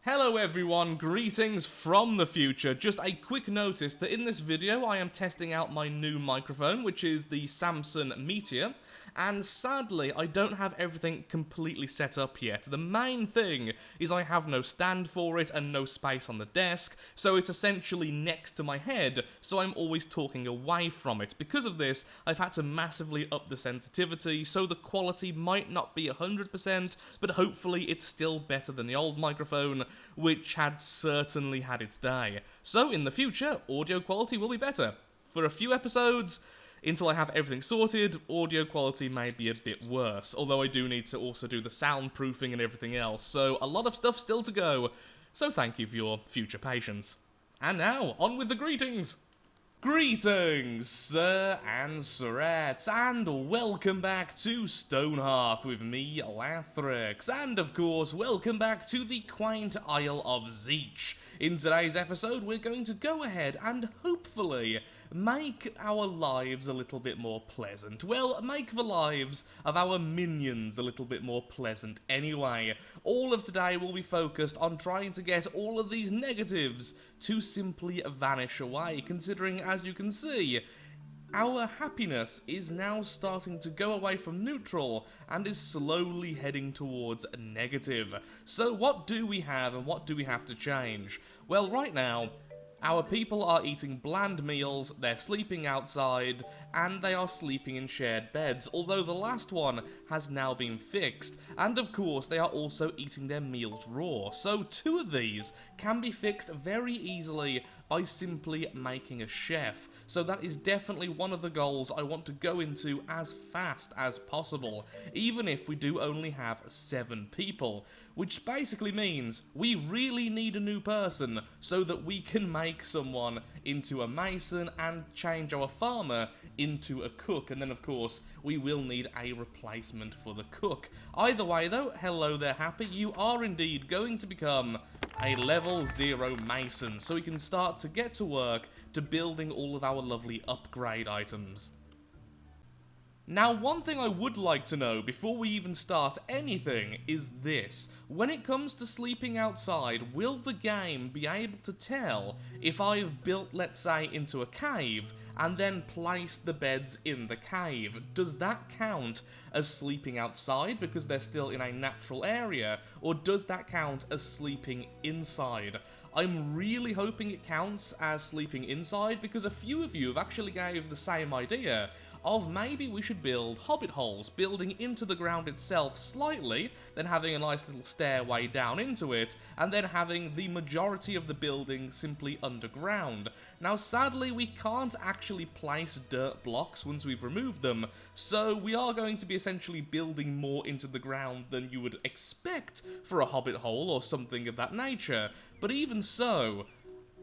Hello everyone, greetings from the future. Just a quick notice that in this video I am testing out my new microphone, which is the Samsung Meteor, and sadly I don't have everything completely set up yet. The main thing is I have no stand for it and no space on the desk, so it's essentially next to my head, so I'm always talking away from it. Because of this, I've had to massively up the sensitivity, so the quality might not be 100%, but hopefully it's still better than the old microphone, which had certainly had its day. So in the future, audio quality will be better. For a few episodes, until I have everything sorted, audio quality may be a bit worse, although I do need to also do the soundproofing and everything else, so a lot of stuff still to go, so thank you for your future patience. And now, on with the greetings! Greetings, sir and sirettes, and welcome back to Stonehearth with me, Lathrix, and of course, welcome back to the quaint Isle of Zeech. In today's episode, we're going to go ahead and hopefully make our lives a little bit more pleasant. Well, make the lives of our minions a little bit more pleasant anyway. All of today will be focused on trying to get all of these negatives to simply vanish away, considering, as you can see, our happiness is now starting to go away from neutral and is slowly heading towards negative. So what do we have and what do we have to change? Well, right now, our people are eating bland meals, they're sleeping outside, and they are sleeping in shared beds, although the last one has now been fixed. And of course, they are also eating their meals raw, so two of these can be fixed very easily by simply making a chef. So that is definitely one of the goals I want to go into as fast as possible, even if we do only have 7 people. Which basically means we really need a new person so that we can make someone into a mason and change our farmer into a cook. And then of course we will need a replacement for the cook. Either way though, hello there Happy, you are indeed going to become a level 0 mason, so we can start to get to work to building all of our lovely upgrade items. Now, one thing I would like to know before we even start anything is this. When it comes to sleeping outside, will the game be able to tell if I have built, let's say, into a cave and then placed the beds in the cave? Does that count as sleeping outside because they're still in a natural area, or does that count as sleeping inside? I'm really hoping it counts as sleeping inside, because a few of you have actually gave the same idea of maybe we should build hobbit holes, building into the ground itself slightly, then having a nice little stairway down into it, and then having the majority of the building simply underground. Now sadly we can't actually place dirt blocks once we've removed them, so we are going to be essentially building more into the ground than you would expect for a hobbit hole or something of that nature. But even so,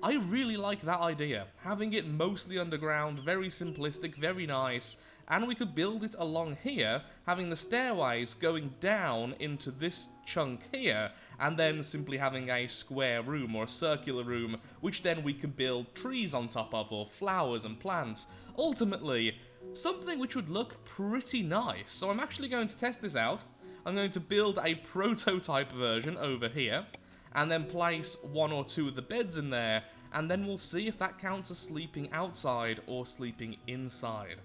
I really like that idea, having it mostly underground, very simplistic, very nice, and we could build it along here, having the stairways going down into this chunk here, and then simply having a square room or a circular room, which then we can build trees on top of, or flowers and plants. Ultimately, something which would look pretty nice. So I'm actually going to test this out. I'm going to build a prototype version over here, and then place 1 or 2 of the beds in there, and then we'll see if that counts as sleeping outside or sleeping inside.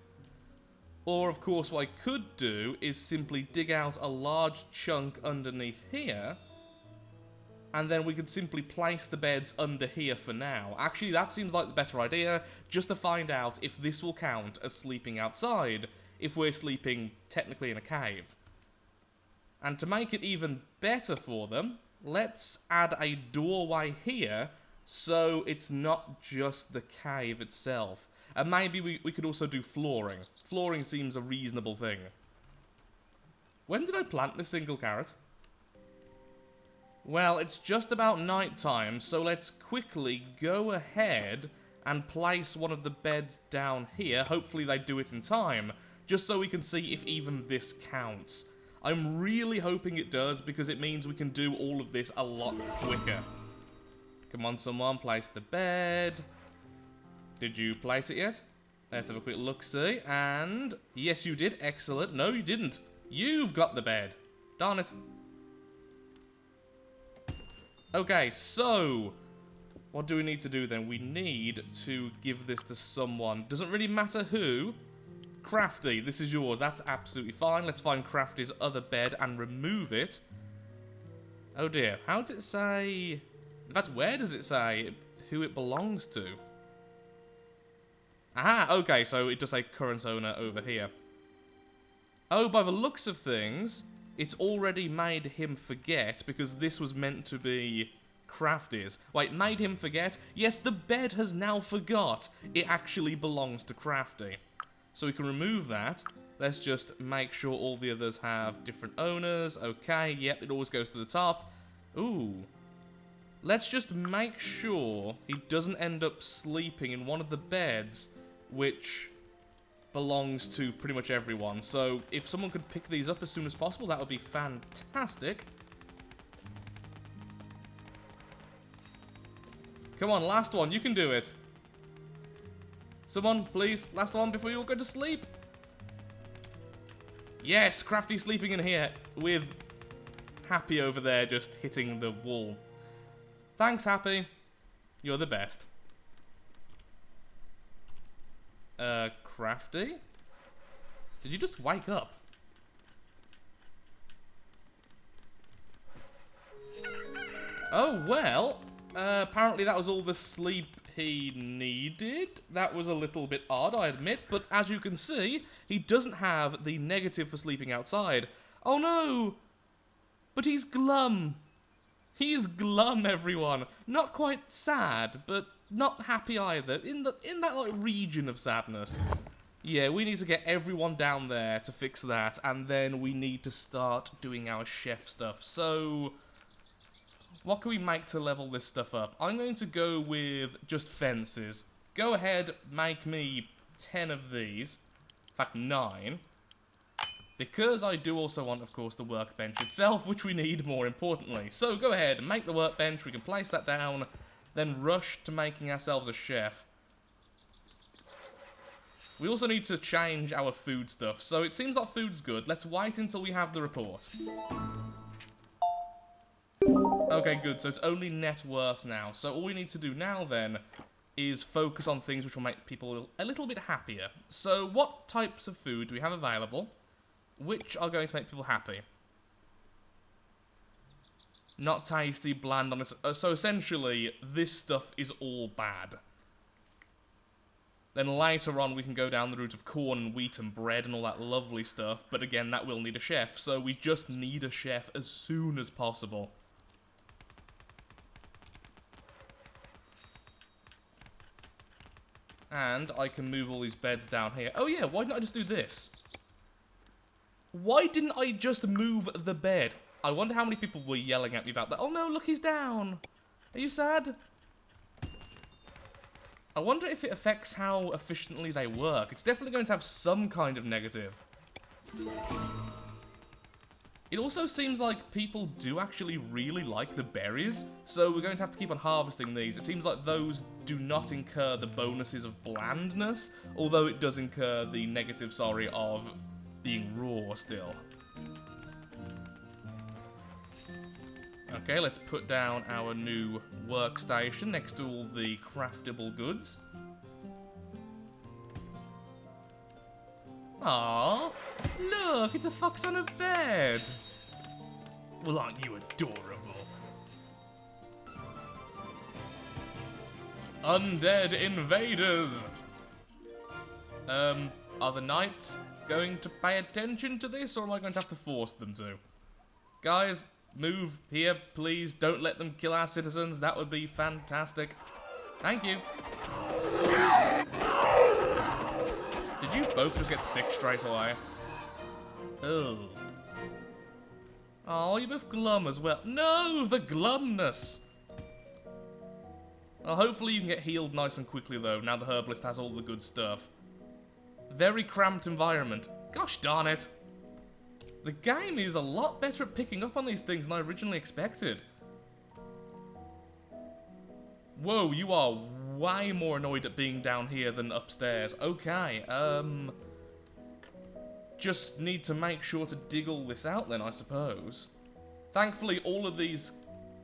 Or, of course, what I could do is simply dig out a large chunk underneath here, and then we could simply place the beds under here for now. Actually, that seems like the better idea, just to find out if this will count as sleeping outside, if we're sleeping technically in a cave. And to make it even better for them, let's add a doorway here, so it's not just the cave itself. And maybe we could also do flooring. Flooring seems a reasonable thing. When did I plant this single carrot? Well, it's just about night time, so let's quickly go ahead and place one of the beds down here. Hopefully they do it in time, just so we can see if even this counts. I'm really hoping it does, because it means we can do all of this a lot quicker. Come on, someone, place the bed. Did you place it yet? Let's have a quick look-see, and yes, you did. Excellent. No, you didn't. You've got the bed. Darn it. Okay, so what do we need to do then? We need to give this to someone. Doesn't really matter who. Crafty, this is yours. That's absolutely fine. Let's find Crafty's other bed and remove it. Oh dear. How does it say... In fact, where does it say who it belongs to? Aha, okay, so it does say current owner over here. Oh, by the looks of things, it's already made him forget because this was meant to be Crafty's. Wait, made him forget? Yes, the bed has now forgot. It actually belongs to Crafty. So we can remove that. Let's just make sure all the others have different owners. Okay, yep, it always goes to the top. Ooh. Let's just make sure he doesn't end up sleeping in one of the beds, which belongs to pretty much everyone. So if someone could pick these up as soon as possible, that would be fantastic. Come on, last one, you can do it. Someone, please, last one before you all go to sleep. Yes, Crafty sleeping in here with Happy over there just hitting the wall. Thanks, Happy. You're the best. Crafty? Did you just wake up? Oh, well, apparently that was all the sleep he needed. That was a little bit odd, I admit, but as you can see, he doesn't have the negative for sleeping outside. Oh no! But he's glum. He's glum, everyone. Not quite sad, but not happy either. In that like region of sadness. Yeah, we need to get everyone down there to fix that, and then we need to start doing our chef stuff. So, what can we make to level this stuff up? I'm going to go with just fences. Go ahead, make me 10 of these. In fact, 9. Because I do also want, of course, the workbench itself, which we need more importantly. So go ahead, make the workbench, we can place that down, then rush to making ourselves a chef. We also need to change our food stuff, so it seems like food's good. Let's wait until we have the report. Okay, good, so it's only net worth now. So all we need to do now, then, is focus on things which will make people a little bit happier. So what types of food do we have available? Which are going to make people happy? Not tasty, bland, honest. So essentially, this stuff is all bad. Then later on, we can go down the route of corn and wheat and bread and all that lovely stuff. But again, that will need a chef. So we just need a chef as soon as possible. And I can move all these beds down here. Oh yeah, why didn't I just do this? Why didn't I just move the bed? I wonder how many people were yelling at me about that. Oh no, look, he's down. Are you sad? I wonder if it affects how efficiently they work. It's definitely going to have some kind of negative. It also seems like people do actually really like the berries, so we're going to have to keep on harvesting these. It seems like those do not incur the bonuses of blandness, although it does incur the negative, sorry, of being raw still. Okay, let's put down our new workstation next to all the craftable goods. Aww, look, it's a fox on a bed. Well, aren't you adorable? Undead invaders! Are the knights going to pay attention to this, or am I going to have to force them to? Guys, move here, please. Don't let them kill our citizens. That would be fantastic. Thank you. Did you both just get sick straight away? Ugh. Oh, you're both glum as well. No, the glumness. Well, hopefully you can get healed nice and quickly, though, now the herbalist has all the good stuff. Very cramped environment. Gosh darn it. The game is a lot better at picking up on these things than I originally expected. Whoa, you are way more annoyed at being down here than upstairs. Okay, just need to make sure to dig all this out then, I suppose. Thankfully, all of these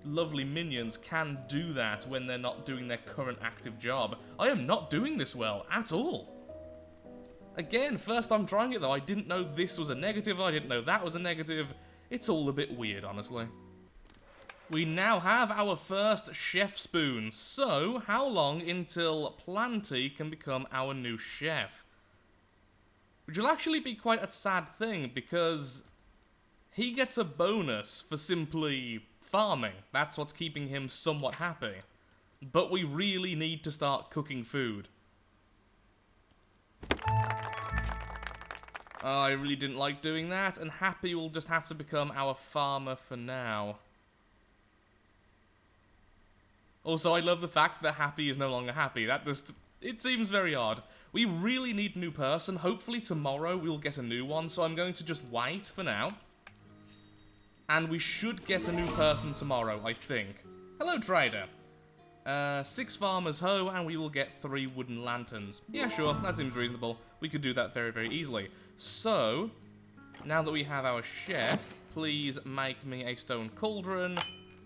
lovely minions can do that when they're not doing their current active job. I am not doing this well at all. Again, first time trying it though, I didn't know this was a negative, I didn't know that was a negative. It's all a bit weird, honestly. We now have our first chef spoon, so how long until Planty can become our new chef? Which will actually be quite a sad thing, because he gets a bonus for simply farming. That's what's keeping him somewhat happy. But we really need to start cooking food. Oh, I really didn't like doing that, and Happy will just have to become our farmer for now. Also, I love the fact that Happy is no longer happy. That just... it seems very odd. We really need a new person. Hopefully tomorrow we'll get a new one, so I'm going to just wait for now. And we should get a new person tomorrow, I think. Hello, trader. 6 farmers hoe, and we will get 3 wooden lanterns. Yeah, sure, that seems reasonable. We could do that very, very easily. So, now that we have our chef, please make me a stone cauldron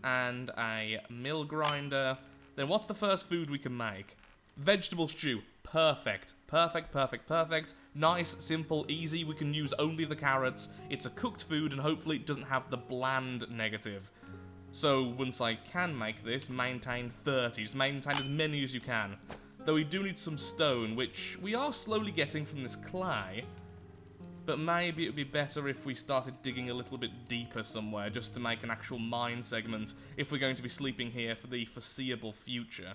and a mill grinder. Then what's the first food we can make? Vegetable stew. Perfect. Perfect, perfect, perfect. Nice, simple, easy. We can use only the carrots. It's a cooked food, and hopefully it doesn't have the bland negative. So, once I can make this, maintain 30. Just maintain as many as you can. Though we do need some stone, which we are slowly getting from this clay. But maybe it would be better if we started digging a little bit deeper somewhere, just to make an actual mine segment, if we're going to be sleeping here for the foreseeable future.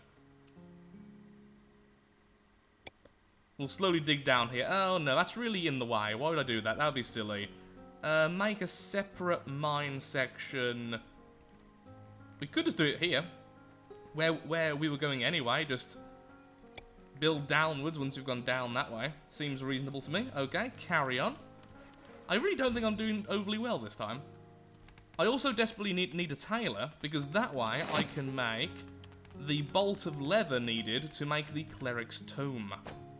We'll slowly dig down here. Oh no, that's really in the way. Why would I do that? That would be silly. Make a separate mine section. We could just do it here, where we were going anyway, just build downwards once we've gone down that way. Seems reasonable to me. Okay, carry on. I really don't think I'm doing overly well this time. I also desperately need a tailor, because that way I can make the bolt of leather needed to make the Cleric's tome.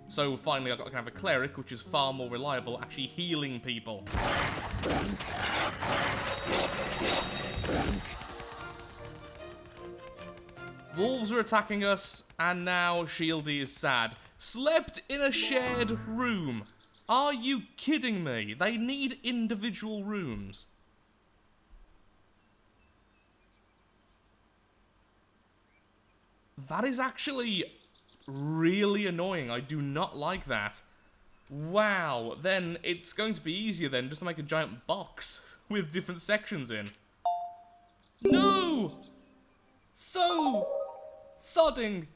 So finally I can have a Cleric, which is far more reliable, actually healing people. Wolves are attacking us, and now Shieldy is sad. Slept in a shared room. Are you kidding me? They need individual rooms. That is actually really annoying. I do not like that. Wow, then it's going to be easier then just to make a giant box with different sections in. No! So sodding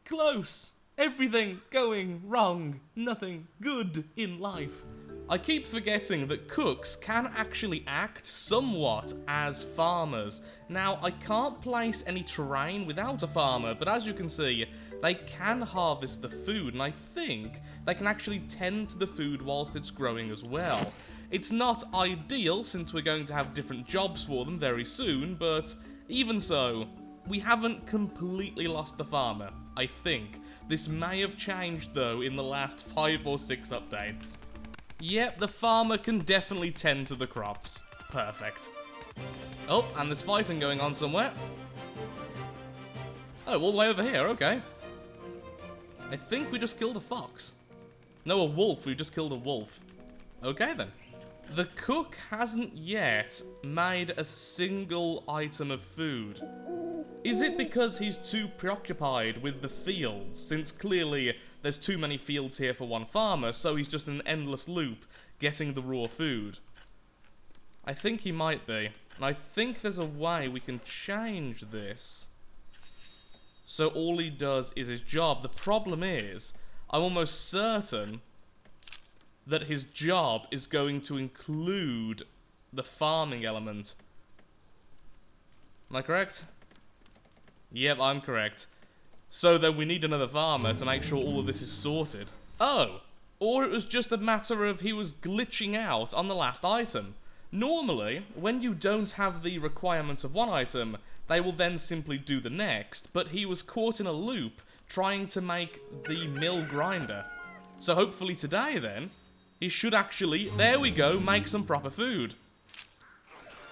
close. Everything going wrong. Nothing good in life. I keep forgetting that cooks can actually act somewhat as farmers. Now, I can't place any terrain without a farmer, but as you can see, they can harvest the food, and I think they can actually tend to the food whilst it's growing as well. It's not ideal, since we're going to have different jobs for them very soon, but even so, we haven't completely lost the farmer, I think. This may have changed, though, in the last 5 or 6 updates. Yep, the farmer can definitely tend to the crops. Perfect. Oh, and there's fighting going on somewhere. Oh, all the way over here, okay. I think we just killed a fox. No, a wolf, we just killed a wolf. Okay, then. The cook hasn't yet made a single item of food. Is it because he's too preoccupied with the fields, since clearly there's too many fields here for one farmer, so he's just in an endless loop getting the raw food? I think he might be. And I think there's a way we can change this so all he does is his job. The problem is, I'm almost certain that his job is going to include the farming element. Am I correct? Yep, I'm correct. So then we need another farmer to make sure all of this is sorted. Oh! Or it was just a matter of he was glitching out on the last item. Normally, when you don't have the requirements of one item, they will then simply do the next, but he was caught in a loop trying to make the mill grinder. So hopefully today then, he should actually, there we go, make some proper food.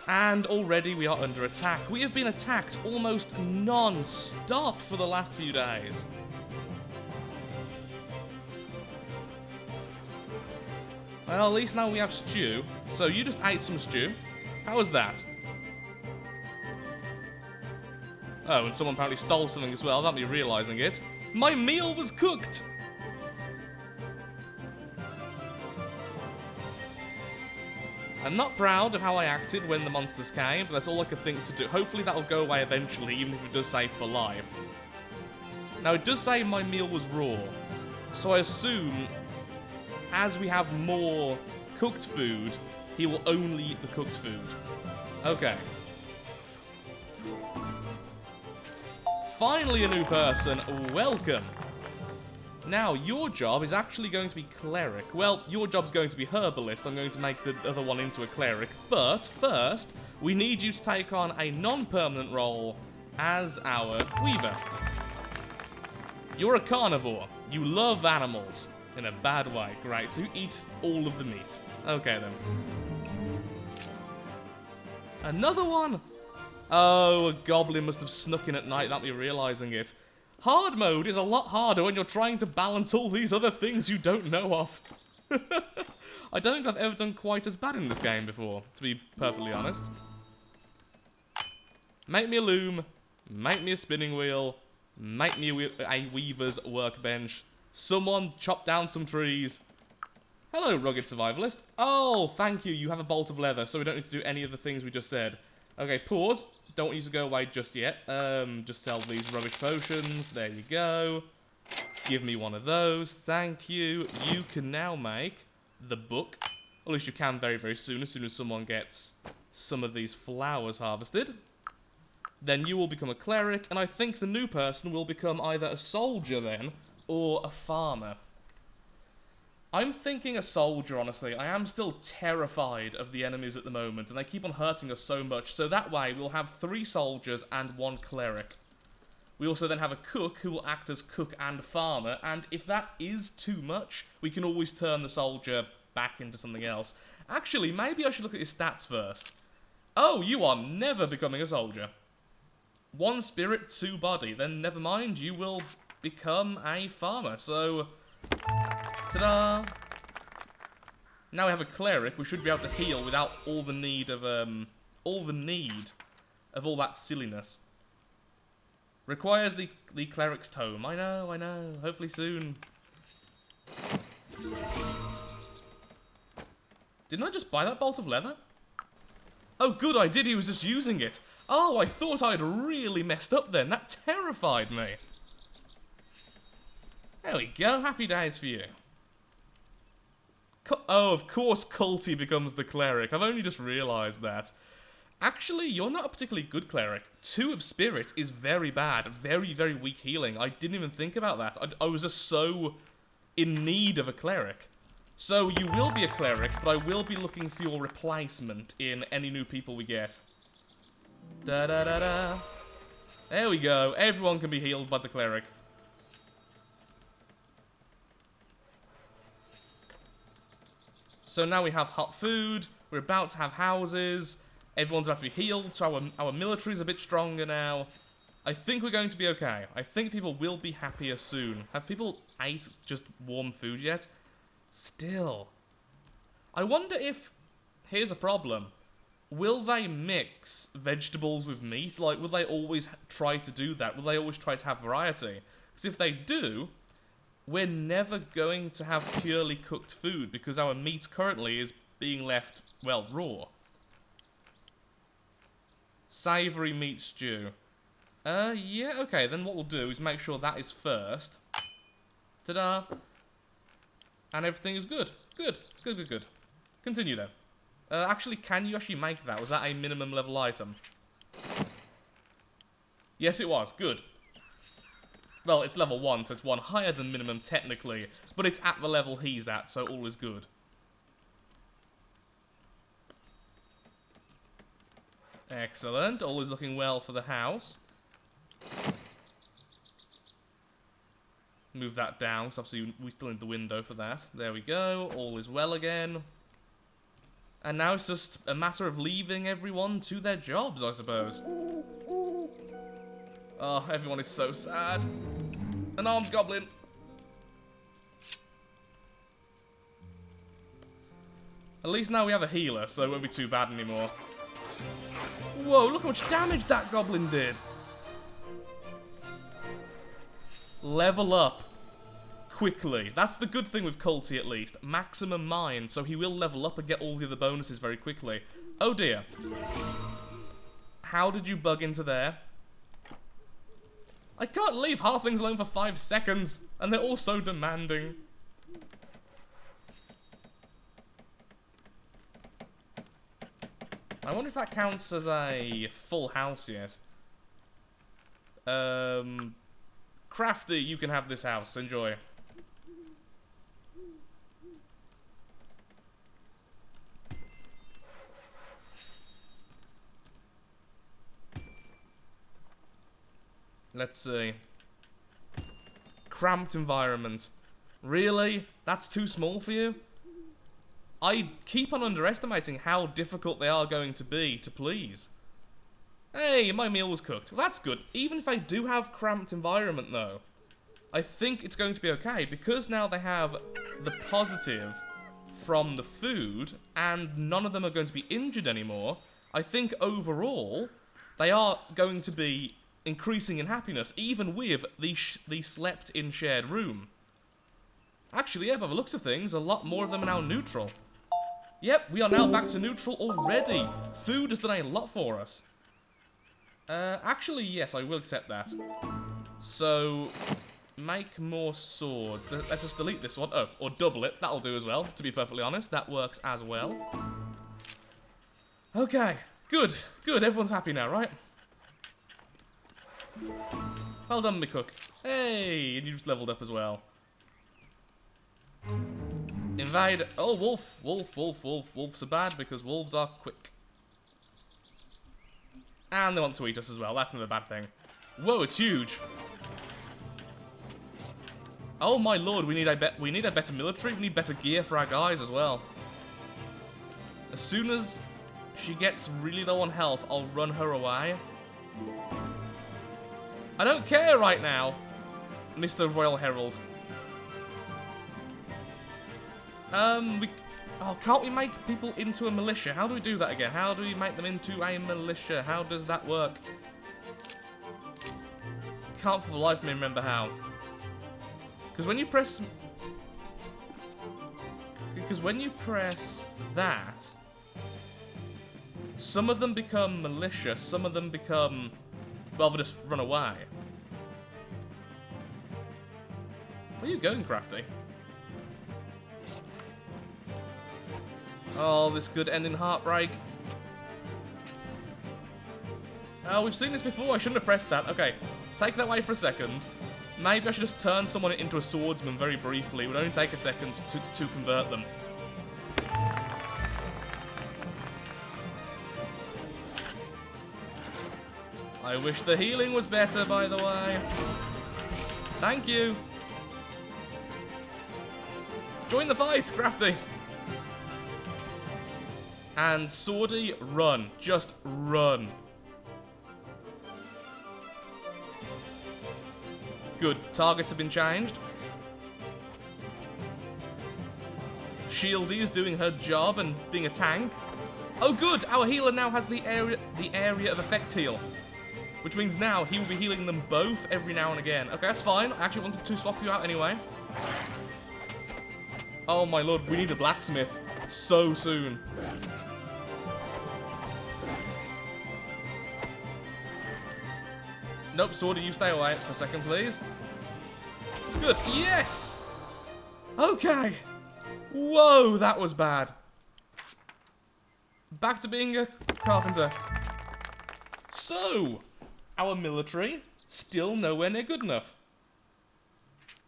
And already we are under attack. We have been attacked almost non-stop for the last few days. Well, at least now we have stew. So you just ate some stew. How was that? Oh, and someone apparently stole something as well, without me realising it. My meal was cooked! I'm not proud of how I acted when the monsters came, but that's all I could think to do. Hopefully that'll go away eventually, even if it does say for life. Now, it does say my meal was raw, so I assume as we have more cooked food, he will only eat the cooked food. Okay. Finally a new person, welcome. Now, your job is actually going to be Cleric. Well, your job's going to be Herbalist. I'm going to make the other one into a Cleric. But, first, we need you to take on a non-permanent role as our Weaver. You're a carnivore. You love animals. In a bad way. Great, so you eat all of the meat. Okay, then. Another one! Oh, a goblin must have snuck in at night without me realising it. Hard mode is a lot harder when you're trying to balance all these other things you don't know of. I don't think I've ever done quite as bad in this game before, to be perfectly honest. Make me a loom, make me a spinning wheel, make me a weaver's workbench. Someone chop down some trees. Hello, rugged survivalist. Oh, thank you, you have a bolt of leather, so we don't need to do any of the things we just said. Okay, pause. Don't want you to go away just yet. Just sell these rubbish potions. There you go. Give me one of those. Thank you. You can now make the book. Or at least you can very, very soon as someone gets some of these flowers harvested. Then you will become a cleric, and I think the new person will become either a soldier then, or a farmer. I'm thinking a soldier, honestly. I am still terrified of the enemies at the moment, and they keep on hurting us so much. So that way, we'll have 3 soldiers and 1 cleric. We also then have a cook who will act as cook and farmer, and if that is too much, we can always turn the soldier back into something else. Actually, maybe I should look at his stats first. Oh, you are never becoming a soldier. 1 spirit, 2 body. Then never mind, you will become a farmer. So... ta-da! Now we have a cleric. We should be able to heal without all the need of all that silliness. Requires the cleric's tome. I know. Hopefully soon. Didn't I just buy that bolt of leather? Oh, good, I did. He was just using it. Oh, I thought I'd really messed up then. That terrified me. There we go. Happy days for you. Oh, of course Culty becomes the cleric. I've only just realised that. Actually, you're not a particularly good cleric. 2 of spirit is very bad. Very, very weak healing. I didn't even think about that. I was just so in need of a cleric. So you will be a cleric, but I will be looking for your replacement in any new people we get. Da-da-da-da. There we go. Everyone can be healed by the cleric. So now we have hot food, we're about to have houses, everyone's about to be healed, so our military's a bit stronger now. I think we're going to be okay. I think people will be happier soon. Have people ate just warm food yet? Still. I wonder if... Here's a problem. Will they mix vegetables with meat? Like, will they always try to do that? Will they always try to have variety? Because if they do... we're never going to have purely cooked food because our meat currently is being left, well, raw. Savoury meat stew. Yeah, okay, then what we'll do is make sure that is first. Ta-da! And everything is good. Good. Continue, though. Actually, can you actually make that? Was that a minimum level item? Yes, it was. Good. Well, it's level 1, so it's 1 higher than minimum, technically. But it's at the level he's at, so all is good. Excellent. All is looking well for the house. Move that down, because obviously we still need the window for that. There we go. All is well again. And now it's just a matter of leaving everyone to their jobs, I suppose. Oh, everyone is so sad. An armed goblin. At least now we have a healer, so it won't be too bad anymore. Whoa, look how much damage that goblin did. Level up. Quickly. That's the good thing with Culty, at least. Maximum mind, so he will level up and get all the other bonuses very quickly. Oh dear. How did you bug into there? I can't leave halflings alone for 5 seconds, and they're all so demanding. I wonder if that counts as a full house yet. Crafty, you can have this house. Enjoy. Let's see. Cramped environment. Really? That's too small for you? I keep on underestimating how difficult they are going to be to please. Hey, my meal was cooked. Well, that's good. Even if I do have cramped environment, though, I think it's going to be okay, because now they have the positive from the food, and none of them are going to be injured anymore. I think overall, they are going to be increasing in happiness, even with the slept-in shared room. Actually, yeah, by the looks of things, a lot more of them are now neutral. Yep, we are now back to neutral already. Food has done a lot for us. Actually, yes, I will accept that. So, make more swords. Let's just delete this one. Oh, or double it. That'll do as well, to be perfectly honest. That works as well. Okay, good. Good, everyone's happy now, right? Well done, me cook. Hey, and you just leveled up as well. Invade. Oh, wolf. Wolf, wolf, wolf. Wolves are bad because wolves are quick. And they want to eat us as well. That's another bad thing. Whoa, it's huge. Oh my lord, we need a better military. We need better gear for our guys as well. As soon as she gets really low on health, I'll run her away. I don't care right now, Mr. Royal Herald. Can't we make people into a militia? How do we do that again? How do we make them into a militia? How does that work? Can't for the life of me remember how. Because when you press that, some of them become militia, some of them become, well, they just run away. Where are you going, Crafty? Oh, this could end in heartbreak. Oh, we've seen this before. I shouldn't have pressed that. Okay, take that away for a second. Maybe I should just turn someone into a swordsman very briefly. It would only take a second to convert them. I wish the healing was better, by the way. Thank you. Join the fight, Crafty. And Swordy, run. Just run. Good. Targets have been changed. Shieldy is doing her job and being a tank. Oh, good. Our healer now has the area of effect heal, which means now he will be healing them both every now and again. Okay, that's fine. I actually wanted to swap you out anyway. Oh my lord, we need a blacksmith so soon. Nope, Swordy, you stay away for a second, please. Good. Yes! Okay. Whoa, that was bad. Back to being a carpenter. So, our military, still nowhere near good enough.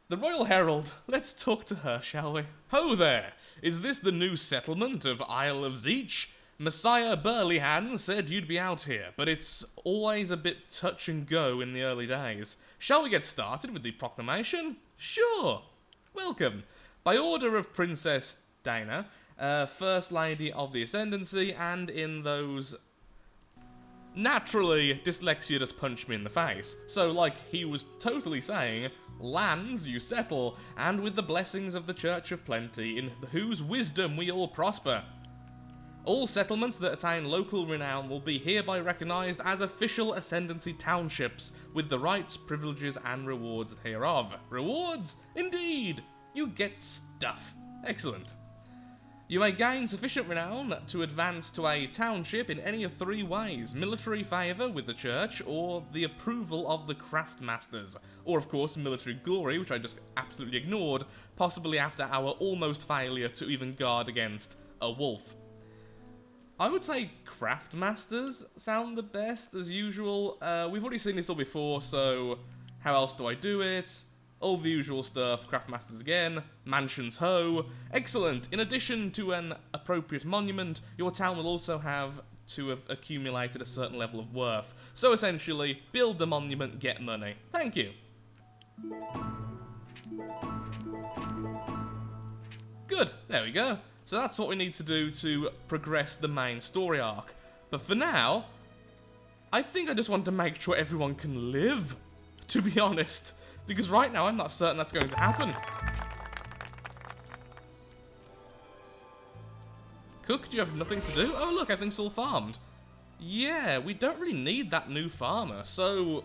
The Royal Herald. Let's talk to her, shall we? Ho there! Is this the new settlement of Isle of Zeech? Messiah Burlyhan said you'd be out here, but it's always a bit touch and go in the early days. Shall we get started with the proclamation? Sure. Welcome. By order of Princess Dana, First Lady of the Ascendancy, and in those... Naturally, dyslexia just punched me in the face. So, like he was totally saying, lands you settle, and with the blessings of the Church of Plenty, in whose wisdom we all prosper. All settlements that attain local renown will be hereby recognised as official Ascendancy townships, with the rights, privileges, and rewards hereof. Rewards? Indeed! You get stuff. Excellent. You may gain sufficient renown to advance to a township in any of 3 ways: military favour with the church, or the approval of the craft masters, or of course military glory, which I just absolutely ignored, possibly after our almost failure to even guard against a wolf. I would say craft masters sound the best, as usual. We've already seen this all before, so how else do I do it? All the usual stuff, craft masters again, mansions ho. Excellent! In addition to an appropriate monument, your town will also have to have accumulated a certain level of worth. So essentially, build the monument, get money. Thank you. Good, there we go. So that's what we need to do to progress the main story arc. But for now, I think I just want to make sure everyone can live, to be honest. Because right now, I'm not certain that's going to happen. Cook, do you have nothing to do? Oh, look, everything's all farmed. Yeah, we don't really need that new farmer, so...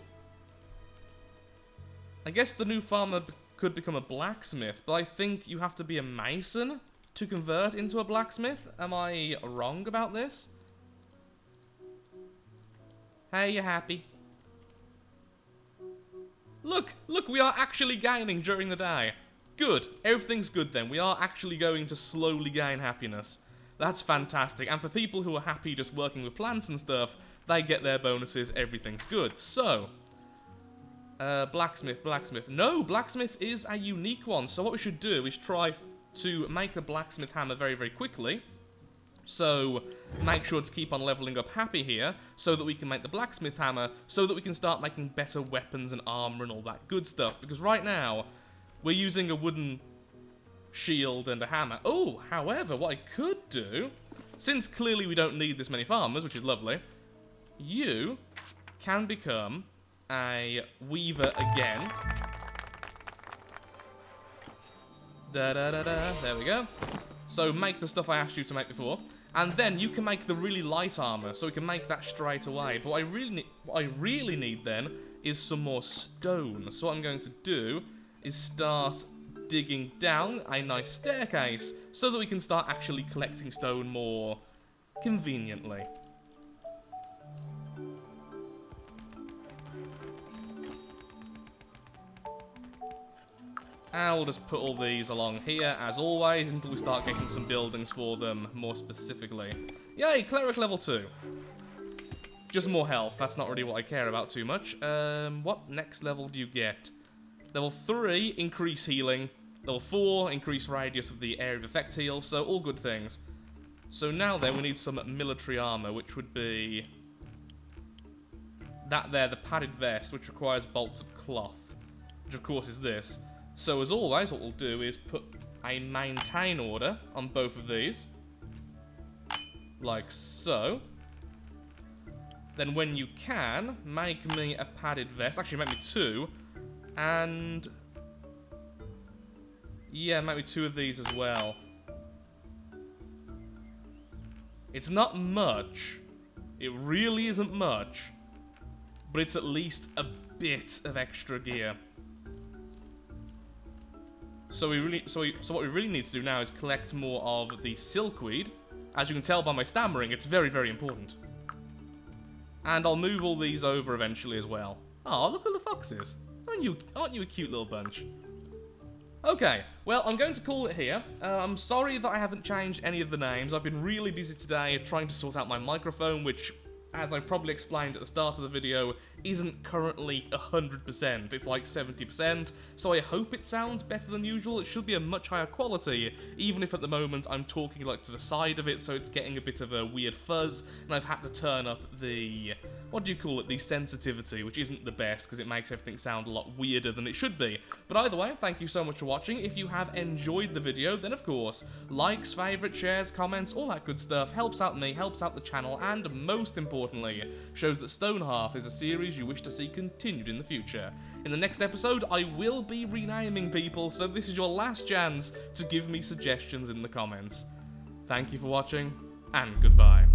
I guess the new farmer could become a blacksmith, but I think you have to be a mason to convert into a blacksmith. Am I wrong about this? Hey, you happy? Look, we are actually gaining during the day. Good, everything's good then. We are actually going to slowly gain happiness. That's fantastic. And for people who are happy just working with plants and stuff, they get their bonuses, everything's good. So, blacksmith. No, blacksmith is a unique one. So what we should do is try to make a blacksmith hammer very, very quickly. So, make sure to keep on leveling up happy here, so that we can make the blacksmith hammer, so that we can start making better weapons and armor and all that good stuff. Because right now, we're using a wooden shield and a hammer. Oh, however, what I could do, since clearly we don't need this many farmers, which is lovely, you can become a weaver again. There we go. So make the stuff I asked you to make before, and then you can make the really light armor, so we can make that straight away. But what I really need then is some more stone. So what I'm going to do is start digging down a nice staircase, so that we can start actually collecting stone more conveniently. And we'll just put all these along here, as always, until we start getting some buildings for them more specifically. Yay, Cleric level 2. Just more health, that's not really what I care about too much. What next level do you get? Level 3, increase healing. Level 4, increase radius of the area of effect heal, so all good things. So now then, we need some military armor, which would be... that there, the padded vest, which requires bolts of cloth. Which of course is this. So as always, what we'll do is put a maintain order on both of these. Like so. Then when you can, make me a padded vest. Actually, make me 2. And... yeah, make me 2 of these as well. It's not much. It really isn't much. But it's at least a bit of extra gear. So what we really need to do now is collect more of the silkweed. As you can tell by my stammering, it's very, very important. And I'll move all these over eventually as well. Oh, look at the foxes. Aren't you a cute little bunch? Okay, well, I'm going to call it here. I'm sorry that I haven't changed any of the names. I've been really busy today trying to sort out my microphone, which as I probably explained at the start of the video, isn't currently 100%, it's like 70%, so I hope it sounds better than usual. It should be a much higher quality, even if at the moment I'm talking like to the side of it, so it's getting a bit of a weird fuzz, and I've had to turn up the, what do you call it, the sensitivity, which isn't the best, because it makes everything sound a lot weirder than it should be. But either way, thank you so much for watching. If you have enjoyed the video, then of course, likes, favourites, shares, comments, all that good stuff helps out me, helps out the channel, and most importantly, shows that Stonehearth is a series you wish to see continued in the future. In the next episode, I will be renaming people, so this is your last chance to give me suggestions in the comments. Thank you for watching, and goodbye.